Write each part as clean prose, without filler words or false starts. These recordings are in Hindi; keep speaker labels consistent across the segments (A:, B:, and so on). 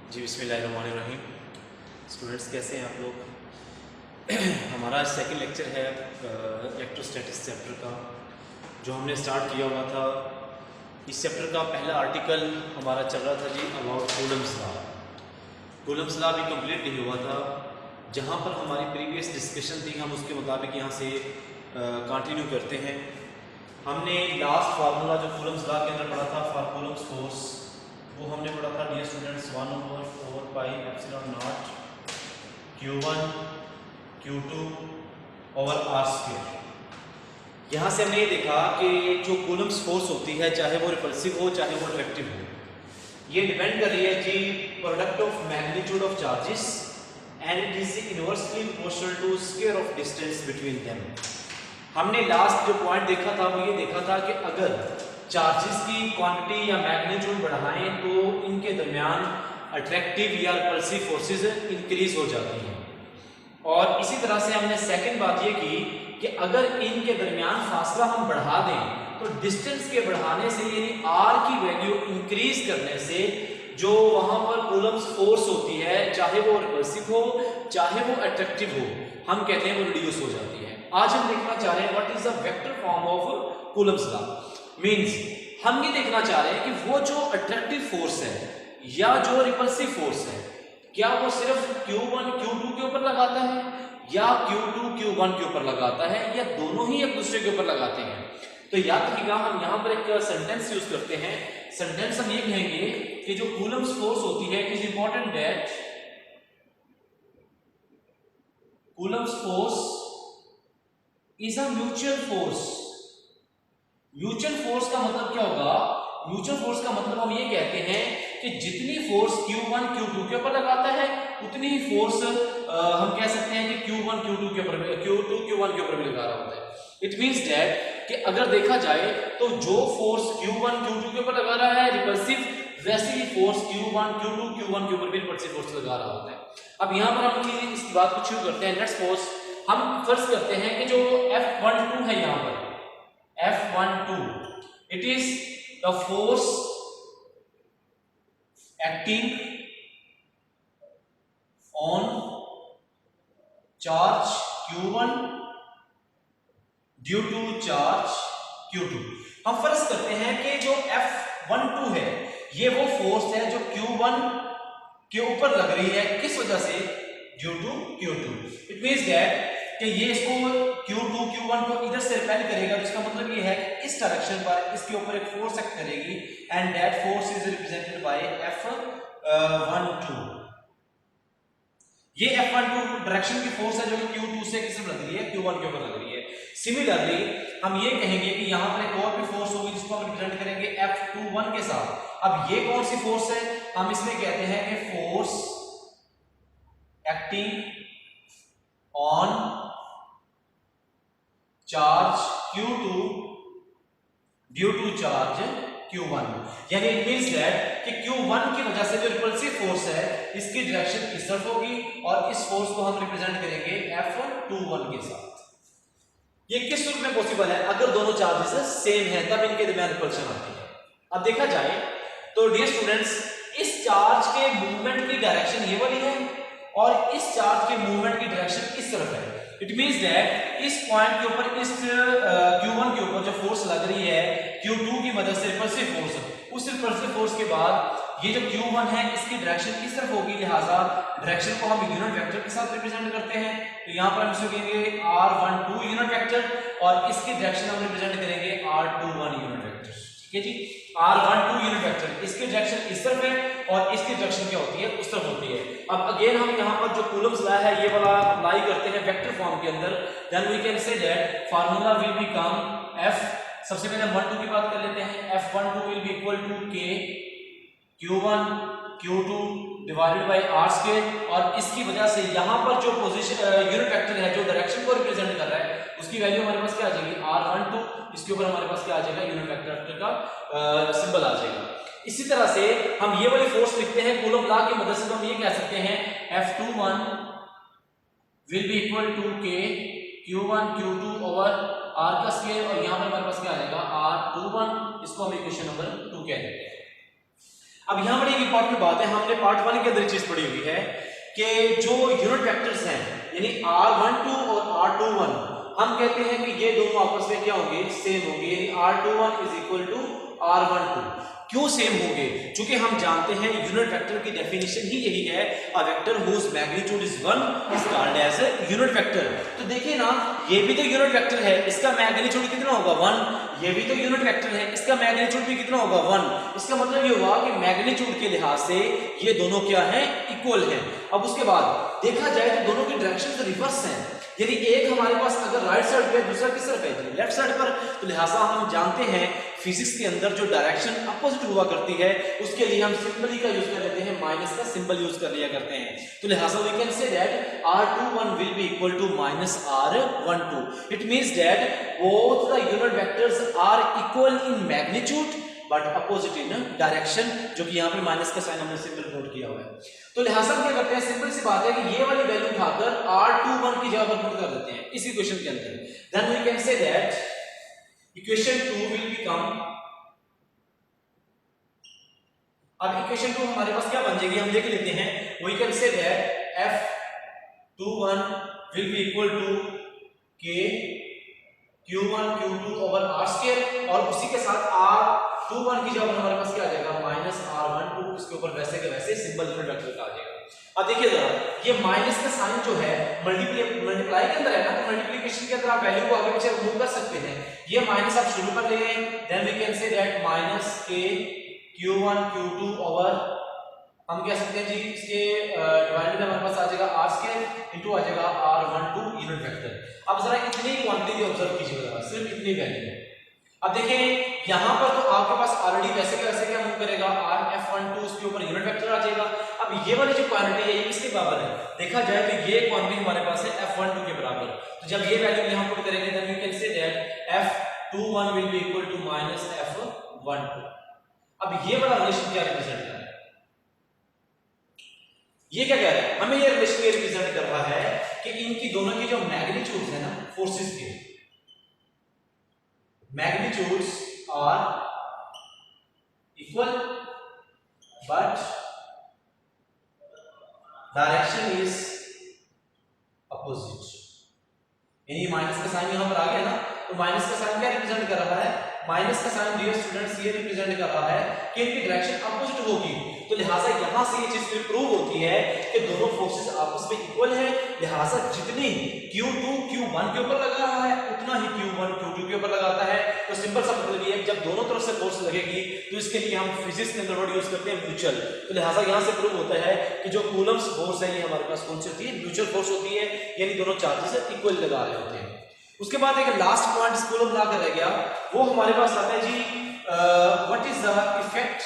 A: जी बिस्मिल्लाहिर्रहमानिर्रहीम। स्टूडेंट्स कैसे हैं आप लोग? हमारा सेकंड लेक्चर है इलेक्ट्रोस्टैटिक्स चैप्टर का, जो हमने स्टार्ट किया हुआ था। इस चैप्टर का पहला आर्टिकल हमारा चल रहा था जी about Coulomb's law. Coulomb's law अभी कंप्लीट नहीं हुआ था। जहाँ पर हमारी प्रीवियस डिस्कशन थी हम उसके मुताबिक यहाँ से कंटिन्यू करते हैं। हमने लास्ट फार्मूला जो कूलम्स लॉ के अंदर पढ़ा था फॉर कूलम्स फोर्स, वो हमने पढ़ा था dear students 1/4πε0 Q1 Q2 over r²। यहाँ से हमने ये देखा कि जो कूलम्स फोर्स होती है, चाहे वो रिपल्सिव हो चाहे वो अट्रैक्टिव हो, ये डिपेंड कर रही है जी product of magnitude of charges and it is inversely proportional to square of distance between them. हमने लास्ट जो पॉइंट देखा था वो ये देखा था कि अगर चार्जेस की क्वांटिटी या मैग्नीट्यूड बढ़ाएं तो इनके दरमियान अट्रैक्टिव या रिपल्सिव फोर्सेस इंक्रीज हो जाती हैं। और इसी तरह से हमने सेकंड बात ये की कि अगर इनके दरमियान फासला हम बढ़ा दें तो डिस्टेंस के बढ़ाने से यानी r की वैल्यू इंक्रीज करने से जो वहां पर कूलम्स फोर्स होती है, चाहे वो रिपल्सिव हो चाहे वो अट्रैक्टिव हो, हम कहते हैं वो रिड्यूस हो जाती है। आज हम देखना चाह रहे हैं what is the vector form of Coulomb's law. Means हम ये देखना चाह रहे हैं कि वो जो अट्रैक्टिव फोर्स है या जो रिपल्सिव फोर्स है, क्या वो सिर्फ Q1 Q2 के ऊपर लगाता है या Q2 Q1 के ऊपर लगाता है या दोनों ही एक दूसरे के ऊपर लगाते हैं। तो याद रखिएगा, हम यहाँ पर एक सेंटेंस यूज करते हैं। सेंटेंस हम ये कहेंगे कि जो कूलम्स फोर्स होती है, it is important that Coulomb's force is a mutual force. Mutual force का मतलब क्या होगा? म्यूचुअल फोर्स का मतलब हम ये कहते हैं कि जितनी फोर्स Q1 Q2 के ऊपर लगाता है उतनी ही फोर्स हम कह सकते हैं कि Q1 Q2 के ऊपर Q2 Q1 के ऊपर भी लगा रहा होता है। इट मींस दैट कि अगर देखा जाए तो जो फोर्स Q1 Q2 के ऊपर लगा रहा है रिपल्सिव, वैसे ही फोर्स Q1 Q2 Q1 के ऊपर भी रिपल्सिव फोर्स लगा रहा होता है। अब यहाँ पर हम इस बात को शुरू करते हैं। लेट्स सपोज हम फर्ज करते हैं कि जो F12 है, यहाँ पर F12 it is the force acting on charge Q1 due to charge Q2। हम फर्ज करते हैं कि जो F12 है ये वो फोर्स है जो Q1 के ऊपर लग रही है, किस वजह से? Due to Q2। It means that कि ये इसको Q2 Q1 को इधर से रिपेल करेगा, जिसका मतलब ये है कि इस डायरेक्शन पर इसके ऊपर एक फोर्स एक्ट करेगी and that force is represented by F12। ये F12 डायरेक्शन की फोर्स है जो Q2 से किस में लग रही है? Q1 के ऊपर लग रही है। सिमिलरली हम ये कहेंगे कि यहां पर एक और भी फोर्स होगी जिसको हम रिप्रेजेंट करेंगे F21 के साथ। अब ये कौन सी फोर्स है? हम इसमें कहते हैं कि force acting on charge Q2 due to charge Q1। यानी इट मींस दैट कि Q1 की वजह से जो रिपल्सिव फोर्स है इसकी डायरेक्शन इस तरफ होगी और इस फोर्स को हम रिप्रेजेंट करेंगे F21 के साथ। ये किस रूप में पॉसिबल है? अगर दोनों चार्जेस सेम है तब इनके दरमियान रिपल्शन आती है। अब देखा जाए तो डियर स्टूडेंट्स, इस चार्ज के मूवमेंट की डायरेक्शन ये वाली है और इस चार्ज के मूवमेंट की डायरेक्शन इस तरफ है। इट मींस दैट इस पॉइंट के ऊपर इस Q1 के ऊपर जो फोर्स लग रही है Q2 की मदद से रिपल्सिव फोर्स, उस रिपल्सिव फोर्स के बाद ये जो Q1 है इसकी डायरेक्शन इस तरफ होगी, लिहाजा डायरेक्शन को हम यूनिट वेक्टर के साथ रिप्रेजेंट करते हैं। तो यहाँ पर हम इसको कहेंगे R12 यूनिट वेक्टर और इसकी डायरेक्शन हम रिप्रेजेंट करेंगे R21 यूनिट वेक्टर। ठीक है जी, R12 यूनिट वेक्टर, इसकी डायरेक्शन इस तरफ है और इसकी डायरेक्शन क्या होती है? उस तरफ होती है। अब अगेन हम यहाँ पर जो कूलम्स लॉ है ये वाला अप्लाई करते हैं वेक्टर फॉर्म के अंदर। Then we can say that formula will become F, सबसे पहले हम 1 2 की बात कर लेते हैं। F12 will be equal to K Q1 Q2 divided by r²। और इसकी वजह से यहाँ पर जो पोजीशन यूनिट वेक्टर है जो डायरेक्शन को रिप्रेजेंट कर रहा है उसकी वैल्यू हमारे पास क्या आ जाएगी? R12। इसके ऊपर हमारे पास क्या आ जाएगा? यूनिट वेक्टर का सिंबल आ जाएगा। इसी तरह से हम ये वाली फोर्स लिखते हैं कूलम लॉ की मदद से, तो हम ये कह सकते हैं F21 will be equal to K Q1 Q2 over R का स्क्वायर और यहाँ पर हमारे पास क्या आ जाएगा? R21। इसको हम इक्वेशन नंबर 2 कह देते हैं। अब यहाँ पर एक इंपॉर्टेंट बात है, हमने पार्ट 1 के अंदर चीज पढ़ी हुई है कि जो यूनिट वेक्टर्स हैं यानी r12 और r21, हम कहते हैं कि ये दोनों आपस में क्या होंगे, सेम होंगे, यानी r21 is equal to r12। क्यों सेम होंगे? क्योंकि हम जानते हैं यूनिट वेक्टर की डेफिनेशन ही यही है, a vector whose magnitude is 1 is called as a unit vector. तो देखिए ना, ये भी तो यूनिट वेक्टर है, इसका मैग्नीट्यूड कितना होगा 1, ये भी तो यूनिट वेक्टर है, इसका मैग्नीट्यूड भी कितना होगा 1। इसका मतलब ये हुआ कि मैग्नीट्यूड के लिहाज से ये दोनों क्या हैं, इक्वल हैं। अब उसके बाद देखा जाए तो दोनों की डायरेक्शन तो रिवर्स हैं, यदि एक हमारे पास अगर राइट साइड पे दूसरा किस तरफ है, लेफ्ट साइड पर, तो लिहाजा हम जानते हैं फिजिक्स के अंदर जो डायरेक्शन अपोजिट हुआ करती है उसके लिए हम सिंबल का यूज कर लेते हैं, माइनस का सिंबल यूज कर लिया करते हैं। तो लिहाजा we can say that r21 will be equal to minus r12। It means that both the unit vectors are equal in magnitude but opposite in direction, जो कि यहाँ पे माइनस का साइन हमने सिंबल नोट किया हुआ है। तो लिहाजा क्या करते हैं, सिंपल सी बात है कि ये वाली वैल्यू उठाकर r21 की जगह पर पुट कर देते हैं इस इक्वेशन के अंदर। Then we can say that equation 2 will become, अब इक्वेशन 2 हमारे पास क्या बन जाएगी, हम देख लेते हैं। We can say that f21 will be equal to k q1 q2 over r square, और उसी के साथ r21 की जगह हमारे पास क्या आ जाएगा, माइनस r12, इसके ऊपर वैसे के वैसे सिंबल यूनिट वेक्टर का आ जाएगा। अब देखिए जरा, ये माइनस का साइन जो है मल्टीप्लाई के अंदर है ना, तो मल्टीप्लिकेशन के अंदर आप वैल्यू को आगे पीछे मूव कर सकते हैं। ये माइनस आप शुरू कर ले गए, then we can say that minus k q1 q2 over, हम कह सकते हैं जी इसके डिवाइडेड हमारे पास आ जाएगा r स्क्वायर इनटू आ जाएगा r12 यूनिट वेक्टर। अब जरा इतनी क्वांटिटी ऑब्जर्व कीजिएगा, सिर्फ इतनी वैल्यू। अब देखें यहाँ पर तो आपके पास ऑलरेडी वैसे क्या मूव करेगा, rf12 उसके ऊपर यूनिट वेक्टर आ जाएगा। अब ये वाली जो क्वांटिटी है ये किसके बराबर है, देखा जाए तो ये क्वांटिटी हमारे पास है f12 के बराबर। तो जब ये वैल्यू यहाँ पुट करेंगे then we can say that f21 will be equal to minus f12। अब ये वाला रिलेशन क्या रिप्रेजेंट कर रहा है, ये क्या कह रहा है, हमें ये रिलेशन ये रिप्रेजेंट कर रहा है कि इनकी दोनों की जो मैग्नीट्यूड्स है ना, फोर्सेस के magnitudes are equal but direction is opposite. यानी माइनस का साइन यहां पर आ गया ना, तो माइनस का साइन क्या रिप्रेजेंट कर रहा है, माइनस का साइन डियर स्टूडेंट्स ये रिप्रेजेंट कर रहा है कि इनकी डायरेक्शन अपोजिट होगी। तो लिहाजा यहां से ये चीज प्रूव होती है कि दोनों फोर्सेस आपस में इक्वल है, लिहाजा जितनी q2 q1 के ऊपर लगा रहा है उतना ही q1 q2 के ऊपर लगाता है। तो सिंपल सा मतलब ये है जब दोनों तरफ से फोर्स लगेगी तो इसके लिए हम फिजिक्स के अंदर वर्ड यूज करते हैं म्यूचुअल। तो लिहाजा यहां से प्रूव होता है कि जो कूलम्स फोर्स है ये हमारे पास कौन सी होती है, म्यूचुअल फोर्स होती है, यानी दोनों चार्जेस इक्वल लगा रहे होते हैं। उसके बाद एक लास्ट पॉइंट कूलम ला कर रह गया, वो हमारे पास आता है जी what is the effect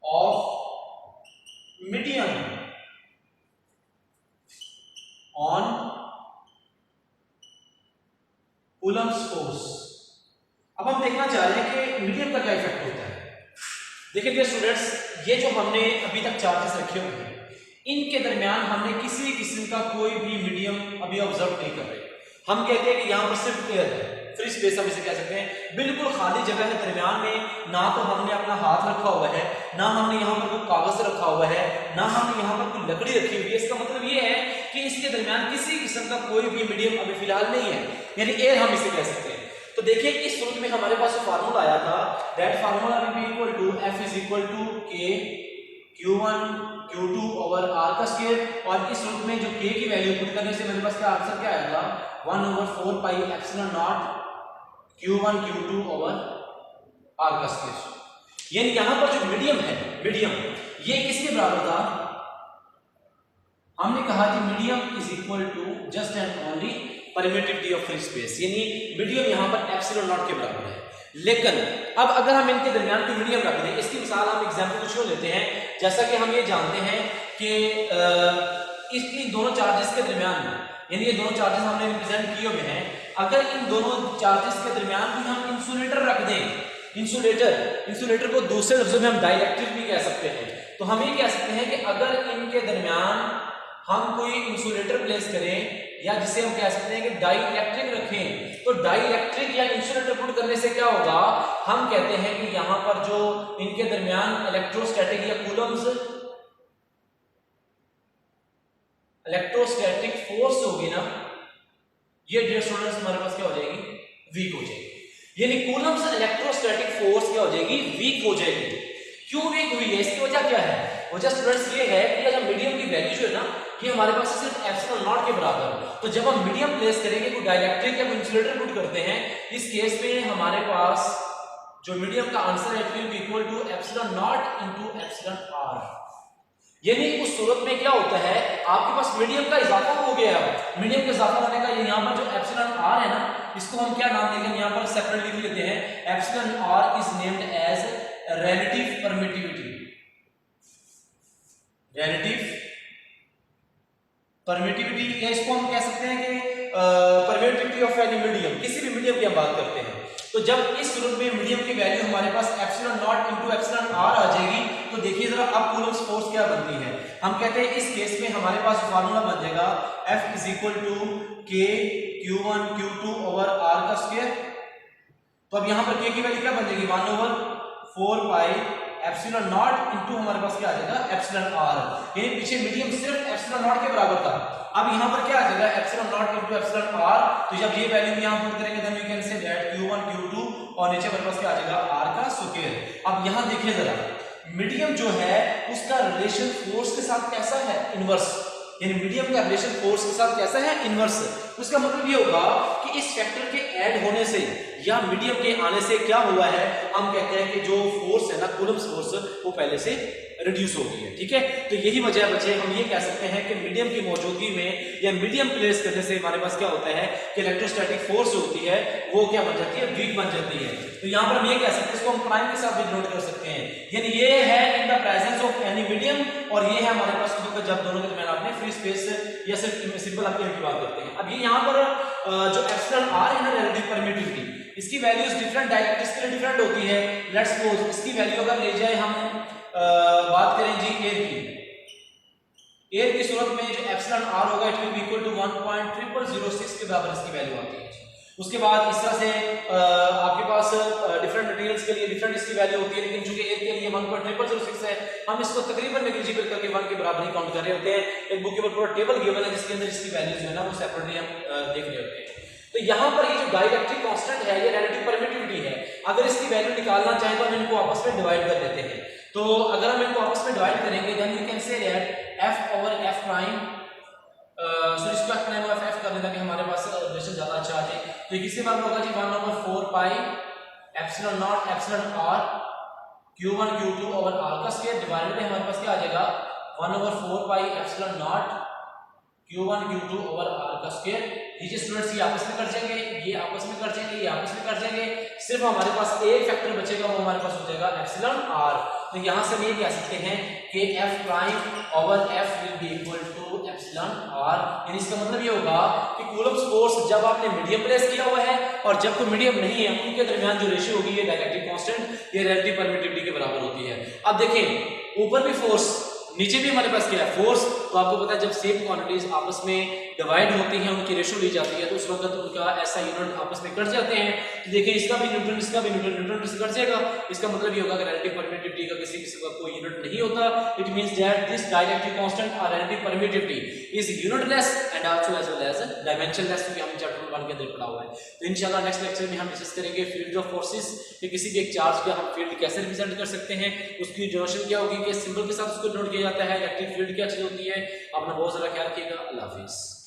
A: of medium on Coulomb's force. अब हम देखना चाह रहे हैं कि मीडियम का क्या इफेक्ट होता है। देखिए डियर स्टूडेंट्स, ये जो हमने अभी तक चार्जेस रखे हुए हैं इनके दरमियान हमने किसी किस्म का कोई भी मीडियम अभी ऑब्जर्व नहीं कर रहे। हम कहते हैं कि यहाँ पर सिर्फ एयर है, फ्री स्पेस हम इसे कह सकते हैं, बिल्कुल खाली जगह है दरमियान में, ना तो हमने अपना हाथ रखा हुआ है, ना हमने यहाँ पर कोई कागज रखा हुआ है, ना हमने यहाँ पर कोई लकड़ी रखी हुई है। इसका मतलब ये है कि इसके दरमियान किसी किस्म का कोई भी मीडियम अभी फिलहाल नहीं है, यानी एयर हम इसे कह सकते हैं। तो देखिए इस सूत्र में हमारे पास जो फार्मूला आया था, that formula will be equal to f is equal to k q1 q2 over r का स्क्वायर, और इस सूत्र में जो k की वैल्यू पुट करने से मेरे पास क्या आंसर क्या आएगा, 1/4 pi epsilon not q1 q2 over r का स्क्वायर। यानी यहां पर जो मीडियम है, मीडियम ये किसके बराबर था, हमने कहा कि medium is equal to just and only permittivity of free space, यानी मीडियम यहां पर एप्सिलॉन नॉट के बराबर है। लेकिन अब अगर हम इनके दरमियान कोई मीडियम रख दें, इसकी मिसाल हम एग्जांपल कुछ लेते हैं, जैसा कि हम ये जानते हैं कि इसकी दोनों चार्जेस के दरमियान, यानी ये दोनों चार्जेस हमने रिप्रेजेंट किए हुए हैं, अगर इन दोनों चार्जेस के दरमियान भी हम इंसुलेटर रख दें, इंसुलेटर को दूसरे लफ्जों में हम डाइइलेक्ट्रिक भी कह सकते हैं। तो हम ये कह सकते हैं कि अगर इनके दरमियान हम कोई इंसुलेटर प्लेस करें, या जिसे हम कह सकते हैं कि डाइइलेक्ट्रिक रखें रखें तो डाइलेक्ट्रिक या इंसुलेटर पुट करने से क्या होगा, हम कहते हैं कि यहां पर जो इनके दरमियान इलेक्ट्रोस्टैटिक या इलेक्ट्रोस्टैटिक फोर्स होगी ना, ये डियर स्टूडेंट्स हमारे पास क्या हो जाएगी, वीक हो जाएगी। यानी कूलम्स इलेक्ट्रोस्टैटिक फोर्स क्या हो जाएगी, वीक हो जाएगी। क्यों वीक हुई है, इसकी वजह क्या है, वजह स्टूडेंट्स ये है कि जब मीडियम की वैल्यू जो है ना ये हमारे पास सिर्फ एप्सिलॉन नॉट के बराबर है, तो जब हम मीडियम प्लेस करेंगे कोई डाइलेक्ट्रिक या इंसुलेटर पुट करते हैं, इस केस में हमारे पास जो मीडियम का आंसर है it will be equal to epsilon not into epsilon r. यानी उस सूरत में क्या होता है, आपके पास मीडियम का इजाफा हो गया है, मीडियम का इजाफा होने का यहाँ पर जो एप्सिलॉन आर है ना, इसको हम क्या नाम देंगे, यहाँ पर सेपरेट लिख लेते हैं, epsilon r is named as relative permittivity, relative permittivity या इसको हम कह सकते हैं कि permittivity of any medium, किसी भी मीडियम की हम बात करते हैं। तो जब इस सूरत में मीडियम की वैल्यू हमारे पास epsilon not into epsilon r आ जाएगी, तो देखिए जरा अब कूलम्स फोर्स क्या बनती है, हम कहते हैं इस केस में हमारे पास फार्मूला बन जाएगा F is equal to K Q1 Q2 over R का स्क्वायर। तो अब यहाँ पर K की वैल्यू क्या बन जाएगी, 1 over 4 pi epsilon not into हमारे पास क्या आ जाएगा एप्सिलॉन आर। यानी पीछे मीडियम सिर्फ एप्सिलॉन नॉट के बराबर था, अब यहाँ पर क्या आ जाएगा epsilon not into epsilon r. तो जब ये वैल्यू यहाँ पुट करेंगे then we can say that Q1 Q2 और नीचे हमारे पास क्या आ जाएगा R का स्क्वायर। अब यहाँ देखिए जरा मीडियम जो है उसका रिलेशन फोर्स के साथ कैसा है, इनवर्स, यानी मीडियम का रिलेशन फोर्स के साथ कैसा है, इनवर्स। उसका मतलब ये होगा कि इस फैक्टर के ऐड होने से या मीडियम के आने से क्या हुआ है, हम कहते हैं कि जो फोर्स है ना कूलम्स फोर्स वो पहले से रिड्यूस हो गई है, ठीक है। तो यही वजह है बच्चे, हम ये कह सकते हैं कि मीडियम की मौजूदगी में या मीडियम प्लेस करने से हमारे पास क्या होता है कि इलेक्ट्रोस्टैटिक फोर्स जो होती है वो क्या बन जाती है, वीक बन जाती है। तो यहाँ पर हम ये कह सकते हैं, इसको हम प्राइम के साथ भी डिनोट कर सकते हैं, यानी ये है in the presence of any medium और ये है हमारे पास जब दोनों के दरमियान आपने फ्री स्पेस या सिर्फ सिंपल आपकी की बात करते हैं। अब ये यहाँ पर जो एप्सिलॉन आर है ना रिलेटिव परमिटिविटी, इसकी वैल्यूज डिफरेंट डाइलेक्ट्रिक्स के लिए डिफरेंट होती है। लेट्स सपोज इसकी वैल्यू अगर ले जाए हम बात करें जी एयर की सूरत में जो एप्सिलॉन आर होगा it will be equal to 1.0006 के बराबर इसकी वैल्यू आती है। उसके बाद इस तरह से आपके पास डिफरेंट मटेरियल्स के लिए डिफरेंट इसकी वैल्यू होती है, लेकिन चूंकि एयर के लिए 1.0006 है, हम इसको तकरीबन नेग्लिजिबल करके 1 के बराबर ही काउंट कर रहे होते हैं। एक बुक के ऊपर पूरा टेबल गिवन है जिसके अंदर इसकी वैल्यूज जो है ना वो सेपरेटली हम देख रहे होते हैं। तो यहाँ पर ये जो डाइलेक्ट्रिक कांस्टेंट है ये रिलेटिव परमिटिविटी है, अगर इसकी वैल्यू निकालना चाहें तो हम इनको आपस में डिवाइड कर देते हैं। तो अगर हम इनको आपस में डिवाइड करेंगे then we can say that f over f prime so इसको f प्राइम ओवर f कर देना कि हमारे पास रिलेशन ज्यादा अच्छा आ जाए। तो ये किसके बराबर होगा जी 1 over 4 pi epsilon not epsilon r q1 q2 over r का स्क्वायर डिवाइडेड बाय हमारे पास क्या आ जाएगा 1 over 4 pi epsilon not q1 q2 over r का स्क्वायर। ये स्टूडेंट्स ये आपस में कर जाएंगे, ये आपस में कर जाएंगे, ये आपस में कर जाएंगे, सिर्फ हमारे पास एक फैक्टर बचेगा वो हमारे पास हो जाएगा एप्सिलॉन r। तो यहां से हम ये कह सकते हैं कि f prime over f will be equal to epsilon r। यानी इसका मतलब ये होगा कि कूलम्स फोर्स जब आपने मीडियम प्लेस किया हुआ है और जब कोई मीडियम नहीं है उनके दरमियान जो रेशियो होगी ये डाइलेक्ट्रिक कांस्टेंट ये रिलेटिव परमिटिविटी के बराबर होती है। अब देखें ऊपर भी फोर्स नीचे भी हमारे पास क्या है फोर्स, तो आपको पता है जब सेम क्वांटिटीज आपस में डिवाइड होती हैं उनकी रेशियो ली जाती है तो उस वक्त उनका ऐसा यूनिट आपस में कट जाते हैं। तो देखिए इसका भी न्यूटन इसका भी न्यूटन न्यूटन से कट जाएगा, इसका मतलब ये होगा कि रिलेटिव परमिटिविटी का किसी किसी का कोई यूनिट नहीं होता। It means that this dielectric constant और relative permittivity is unitless and also as well as dimensionless, क्योंकि हम चैप्टर 1 के अंदर पढ़ा हुआ है। तो इंशाल्लाह नेक्स्ट लेक्चर में हम डिस्कस करेंगे फील्ड ऑफ फोर्सेस कि किसी भी एक चार्ज का हम फील्ड कैसे रिप्रेजेंट कर सकते हैं, उसकी जनरेशन क्या होगी, किस सिंबल के साथ उसको डिनोट किया जाता है, इलेक्ट्रिक फील्ड क्या चीज होती है। अपना बहुत सारा ख्याल रखिएगा। अल्लाह हाफिज़।